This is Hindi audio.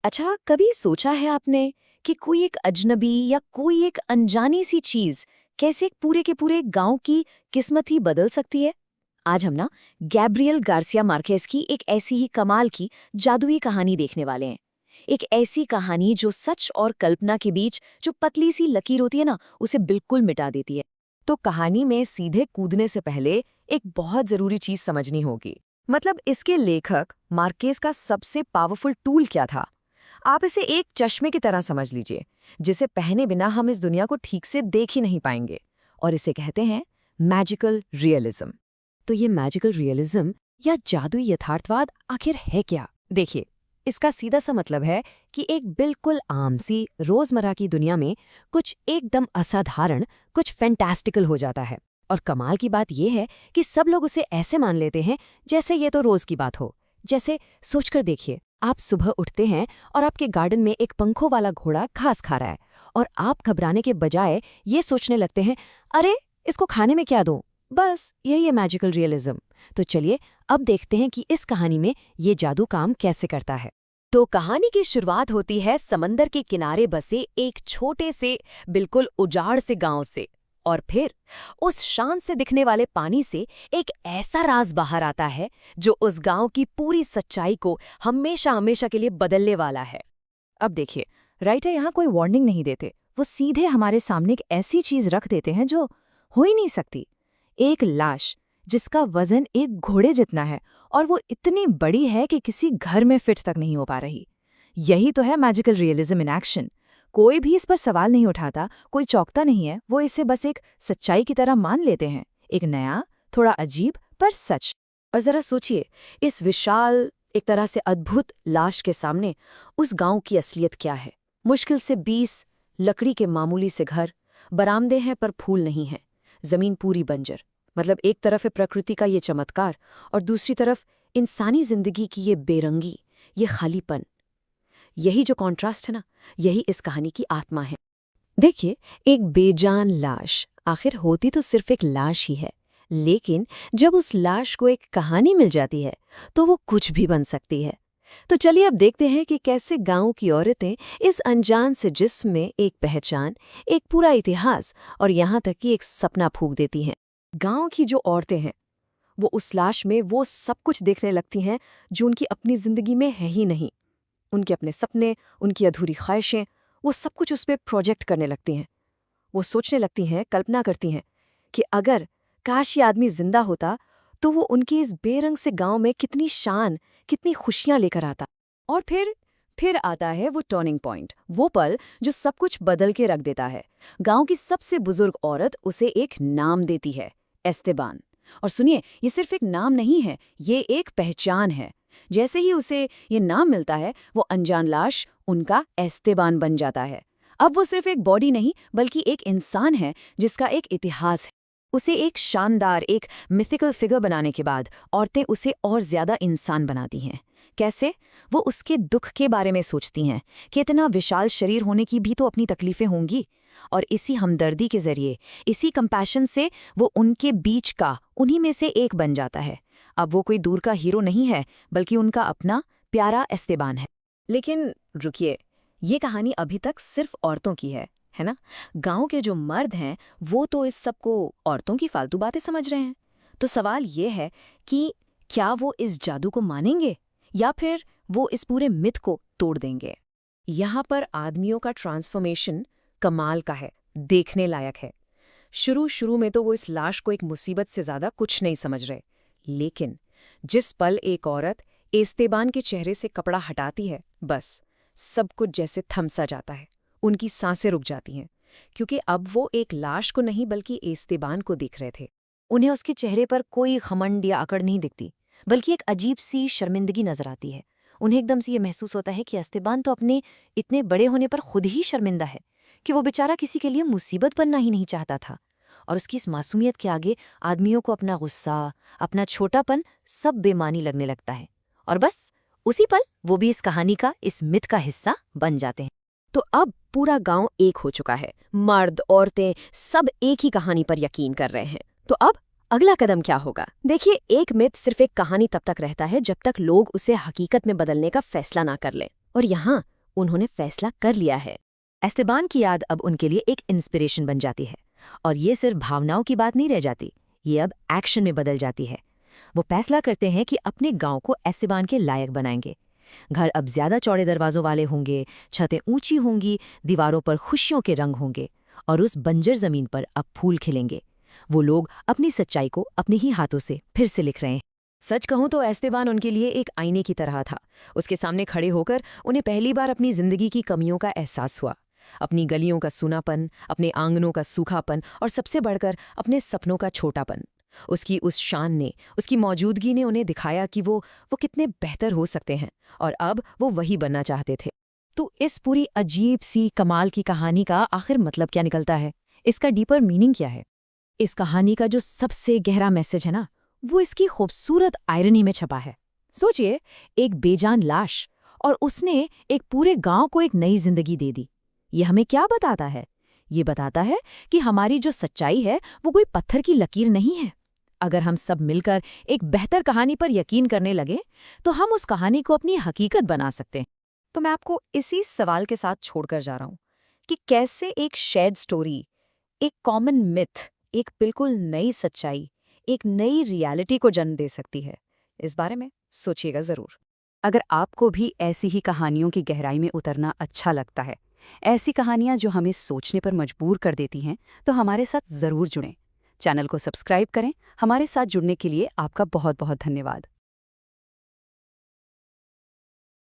अच्छा, कभी सोचा है आपने कि कोई एक अजनबी या कोई एक अनजानी सी चीज कैसे एक पूरे के पूरे गांव की किस्मत ही बदल सकती है? आज हम ना गैब्रियल गार्सिया मार्केस की एक ऐसी ही कमाल की जादुई कहानी देखने वाले हैं। एक ऐसी कहानी जो सच और कल्पना के बीच जो पतली सी लकीर होती है ना, उसे बिल्कुल मिटा देती है। तो कहानी में सीधे कूदने से पहले एक बहुत जरूरी चीज समझनी होगी। मतलब इसके लेखक मार्केस का सबसे पावरफुल टूल क्या था। आप इसे एक चश्मे की तरह समझ लीजिए, जिसे पहने बिना हम इस दुनिया को ठीक से देख ही नहीं पाएंगे। और इसे कहते हैं मैजिकल रियलिज्म। तो ये मैजिकल रियलिज्म या जादुई यथार्थवाद आखिर है क्या? देखिए, इसका सीधा सा मतलब है कि एक बिल्कुल आम सी रोजमर्रा की दुनिया में कुछ एकदम असाधारण, कुछ फैंटास्टिकल हो जाता है। और कमाल की बात यह है कि सब लोग उसे ऐसे मान लेते हैं जैसे ये तो रोज की बात हो। जैसे सोचकर देखिए, आप सुबह उठते हैं और आपके गार्डन में एक पंखों वाला घोड़ा घास खा रहा है, और आप घबराने के बजाय ये सोचने लगते हैं, अरे इसको खाने में क्या दूं? बस यही है मैजिकल रियलिज्म। तो चलिए अब देखते हैं कि इस कहानी में ये जादू काम कैसे करता है। तो कहानी की शुरुआत होती है समंदर के किनारे बसे एक छोटे से, बिल्कुल उजाड़ से गांव से। और फिर उस शान से दिखने वाले पानी से एक ऐसा राज बाहर आता है जो उस गांव की पूरी सच्चाई को हमेशा हमेशा के लिए बदलने वाला है। अब देखिए, राइटर यहाँ कोई वार्निंग नहीं देते, वो सीधे हमारे सामने एक ऐसी चीज रख देते हैं जो हो ही नहीं सकती। एक लाश जिसका वजन एक घोड़े जितना है, और वो इतनी बड़ी है कि किसी घर में फिट तक नहीं हो पा रही। यही तो है मैजिकल रियलिज्म इन एक्शन। कोई भी इस पर सवाल नहीं उठाता, कोई चौंकता नहीं है, वो इसे बस एक सच्चाई की तरह मान लेते हैं। एक नया, थोड़ा अजीब पर सच। और जरा सोचिए, इस विशाल, एक तरह से अद्भुत लाश के सामने उस गांव की असलियत क्या है। मुश्किल से 20 लकड़ी के मामूली से घर, बरामदे हैं पर फूल नहीं हैं, जमीन पूरी बंजर। मतलब एक तरफ है प्रकृति का ये चमत्कार, और दूसरी तरफ इंसानी जिंदगी की ये बेरंगी, ये खालीपन। यही जो कॉन्ट्रास्ट है ना, यही इस कहानी की आत्मा है। देखिए, एक बेजान लाश आखिर होती तो सिर्फ एक लाश ही है, लेकिन जब उस लाश को एक कहानी मिल जाती है तो वो कुछ भी बन सकती है। तो चलिए अब देखते हैं कि कैसे गांव की औरतें इस अनजान से जिस्म में एक पहचान, एक पूरा इतिहास और यहाँ तक कि एक सपना फूंक देती हैं। गांव की जो औरतें हैं, वो उस लाश में वो सब कुछ देखने लगती हैं जो उनकी अपनी जिंदगी में है ही नहीं। उनके अपने सपने, उनकी अधूरी ख्वाहिशें, वो सब कुछ उस पे प्रोजेक्ट करने लगती हैं। वो सोचने लगती हैं, कल्पना करती हैं कि अगर काश ये आदमी जिंदा होता तो वो उनके इस बेरंग से गांव में कितनी शान, कितनी खुशियां लेकर आता। और फिर आता है वो टर्निंग पॉइंट, वो पल जो सब कुछ बदल के रख देता है। गांव की सबसे बुजुर्ग औरत उसे एक नाम देती है, एस्तेबान। और सुनिए, ये सिर्फ एक नाम नहीं है, ये एक पहचान है। जैसे ही उसे ये नाम मिलता है, वो अनजान लाश उनका एस्तेबान बन जाता है। अब वो सिर्फ एक बॉडी नहीं, बल्कि एक इंसान है जिसका एक इतिहास है। उसे एक शानदार, एक मिथिकल फिगर बनाने के बाद औरतें उसे और ज्यादा इंसान बनाती हैं। कैसे? वो उसके दुख के बारे में सोचती हैं कि इतना विशाल शरीर होने की भी तो अपनी तकलीफें होंगी। और इसी हमदर्दी के जरिए, इसी कंपैशन से वो उनके बीच का, उन्हीं में से एक बन जाता है। अब वो कोई दूर का हीरो नहीं है, बल्कि उनका अपना प्यारा एस्तेबान है। लेकिन रुकिए, ये कहानी अभी तक सिर्फ औरतों की है ना? गांव के जो मर्द हैं, वो तो इस सब को औरतों की फालतू बातें समझ रहे हैं। तो सवाल ये है कि क्या वो इस जादू को मानेंगे, या फिर वो इस पूरे मिथ को तोड़ देंगे? यहाँ पर आदमियों का ट्रांसफॉर्मेशन कमाल का है, देखने लायक है। शुरू शुरू में तो वो इस लाश को एक मुसीबत से ज्यादा कुछ नहीं समझ रहे, लेकिन जिस पल एक औरत एस्तेबान के चेहरे से कपड़ा हटाती है, बस सब कुछ जैसे थम सा जाता है। उनकी सांसें रुक जाती हैं, क्योंकि अब वो एक लाश को नहीं बल्कि एस्तेबान को देख रहे थे। उन्हें उसके चेहरे पर कोई घमंड या अकड़ नहीं दिखती, बल्कि एक अजीब सी शर्मिंदगी नजर आती है। उन्हें एकदम से ये महसूस होता है कि एस्तेबान तो अपने इतने बड़े होने पर खुद ही शर्मिंदा है, कि वो बेचारा किसी के लिए मुसीबत बनना ही नहीं चाहता था। और उसकी इस मासूमियत के आगे आदमियों को अपना गुस्सा, अपना छोटापन सब बेमानी लगने लगता है। और बस उसी पल वो भी इस कहानी का, इस मिथ का हिस्सा बन जाते हैं। तो अब पूरा गांव एक हो चुका है, मर्द औरतें सब एक ही कहानी पर यकीन कर रहे हैं। तो अब अगला कदम क्या होगा? देखिए, एक मिथ सिर्फ एक कहानी तब तक रहता है जब तक लोग उसे हकीकत में बदलने का फैसला ना कर लें। और यहाँ उन्होंने फैसला कर लिया है। एस्तेबान की याद अब उनके लिए एक इंस्पिरेशन बन जाती है, और ये सिर्फ भावनाओं की बात नहीं रह जाती, ये अब एक्शन में बदल जाती है। वो फैसला करते हैं कि अपने गांव को एस्तेबान के लायक बनाएंगे। घर अब ज्यादा चौड़े दरवाजों वाले होंगे, छतें ऊंची होंगी, दीवारों पर खुशियों के रंग होंगे, और उस बंजर जमीन पर अब फूल खिलेंगे। वो लोग अपनी सच्चाई को अपने ही हाथों से फिर से लिख रहे हैं। सच कहूं तो एस्तेबान उनके लिए एक आईने की तरह था। उसके सामने खड़े होकर उन्हें पहली बार अपनी जिंदगी की कमियों का एहसास हुआ, अपनी गलियों का सूनापन, अपने आंगनों का सूखापन, और सबसे बढ़कर अपने सपनों का छोटापन। उसकी उस शान ने, उसकी मौजूदगी ने उन्हें दिखाया कि वो कितने बेहतर हो सकते हैं, और अब वो वही बनना चाहते थे। तो इस पूरी अजीब सी कमाल की कहानी का आखिर मतलब क्या निकलता है? इसका डीपर मीनिंग क्या है? इस कहानी का जो सबसे गहरा मैसेज है ना, वो इसकी खूबसूरत आयरनी में छपा है। सोचिए, एक बेजान लाश, और उसने एक पूरे गांव को एक नई जिंदगी दे दी। ये हमें क्या बताता है? ये बताता है कि हमारी जो सच्चाई है वो कोई पत्थर की लकीर नहीं है। अगर हम सब मिलकर एक बेहतर कहानी पर यकीन करने लगे, तो हम उस कहानी को अपनी हकीकत बना सकते हैं। तो मैं आपको इसी सवाल के साथ छोड़कर जा रहा हूं कि कैसे एक शेयर्ड स्टोरी, एक कॉमन मिथ, एक बिल्कुल नई सच्चाई, एक नई रियलिटी को जन्म दे सकती है। इस बारे में सोचिएगा जरूर। अगर आपको भी ऐसी ही कहानियों की गहराई में उतरना अच्छा लगता है, ऐसी कहानियां जो हमें सोचने पर मजबूर कर देती हैं, तो हमारे साथ जरूर जुड़ें। चैनल को सब्सक्राइब करें। हमारे साथ जुड़ने के लिए आपका बहुत बहुत धन्यवाद।